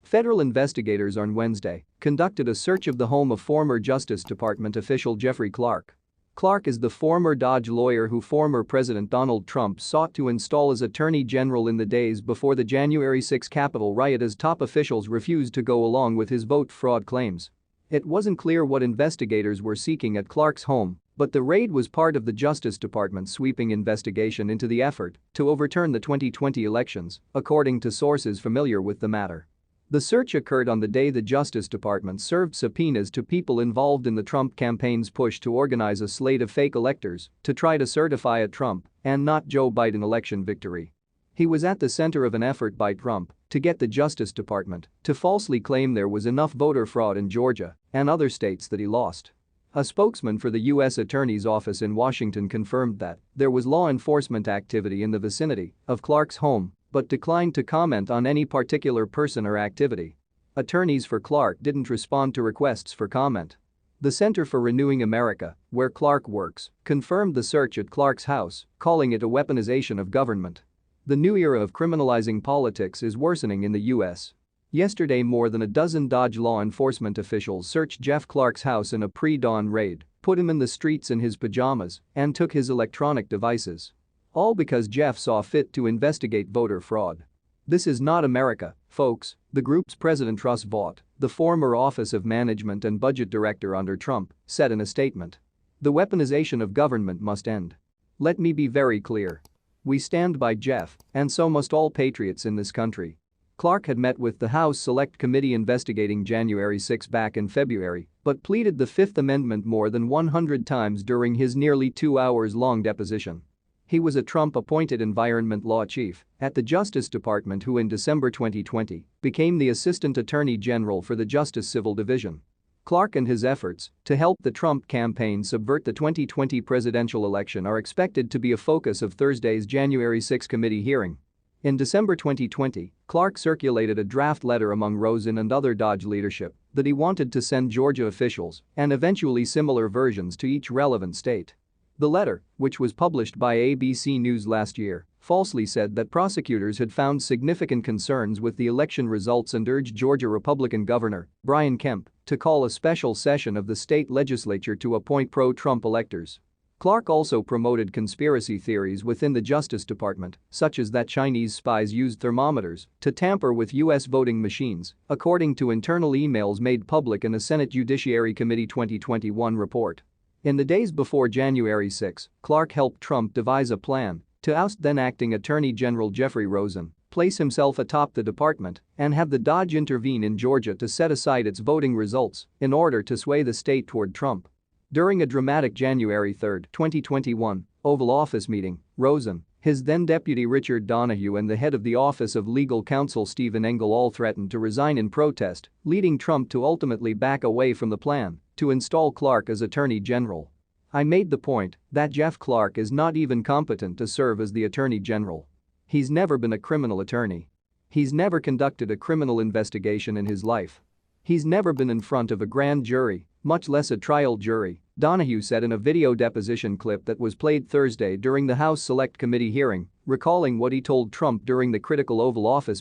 Federal investigators on Wednesday conducted a search of the home of former Justice Department official Jeffrey Clark. Clark is the former Dodge lawyer who former President Donald Trump sought to install as Attorney General in the days before the January 6 Capitol riot as top officials refused to go along with his vote fraud claims. It wasn't clear what investigators were seeking at Clark's home, but the raid was part of the Justice Department's sweeping investigation into the effort to overturn the 2020 elections, according to sources familiar with the matter. The search occurred on the day the Justice Department served subpoenas to people involved in the Trump campaign's push to organize a slate of fake electors to try to certify a Trump and not Joe Biden election victory. He was at the center of an effort by Trump to get the Justice Department to falsely claim there was enough voter fraud in Georgia and other states that he lost. A spokesman for the U.S. Attorney's Office in Washington confirmed that there was law enforcement activity in the vicinity of Clark's home, but declined to comment on any particular person or activity. Attorneys for Clark didn't respond to requests for comment. The Center for Renewing America, where Clark works, confirmed the search at Clark's house, calling it a weaponization of government. The new era of criminalizing politics is worsening in the U.S. Yesterday, more than a dozen Dodge law enforcement officials searched Jeff Clark's house in a pre-dawn raid, put him in the streets in his pajamas, and took his electronic devices. All because Jeff saw fit to investigate voter fraud. "This is not America, folks," the group's president Russ Vought, the former Office of Management and Budget Director under Trump, said in a statement. "The weaponization of government must end. Let me be very clear. We stand by Jeff, and so must all patriots in this country." Clark had met with the House Select Committee investigating January 6 back in February, but pleaded the Fifth Amendment more than 100 times during his nearly 2-hour-long deposition. He was a Trump-appointed environment law chief at the Justice Department who in December 2020 became the Assistant Attorney General for the Justice Civil Division. Clark and his efforts to help the Trump campaign subvert the 2020 presidential election are expected to be a focus of Thursday's January 6 committee hearing. In December 2020, Clark circulated a draft letter among Rosen and other Dodge leadership that he wanted to send Georgia officials and eventually similar versions to each relevant state. The letter, which was published by ABC News last year, falsely said that prosecutors had found significant concerns with the election results and urged Georgia Republican Governor Brian Kemp to call a special session of the state legislature to appoint pro-Trump electors. Clark also promoted conspiracy theories within the Justice Department, such as that Chinese spies used thermometers to tamper with U.S. voting machines, according to internal emails made public in a Senate Judiciary Committee 2021 report. In the days before January 6, Clark helped Trump devise a plan to oust then-acting Attorney General Jeffrey Rosen, place himself atop the department, and have the Dodge intervene in Georgia to set aside its voting results in order to sway the state toward Trump. During a dramatic January 3, 2021, Oval Office meeting, Rosen, his then-deputy Richard Donahue and the head of the Office of Legal Counsel Stephen Engel all threatened to resign in protest, leading Trump to ultimately back away from the plan to install Clark as Attorney General. "I made the point that Jeff Clark is not even competent to serve as the Attorney General. He's never been a criminal attorney. He's never conducted a criminal investigation in his life. He's never been in front of a grand jury, much less a trial jury," Donahue said in a video deposition clip that was played Thursday during the House Select Committee hearing, recalling what he told Trump during the critical Oval Office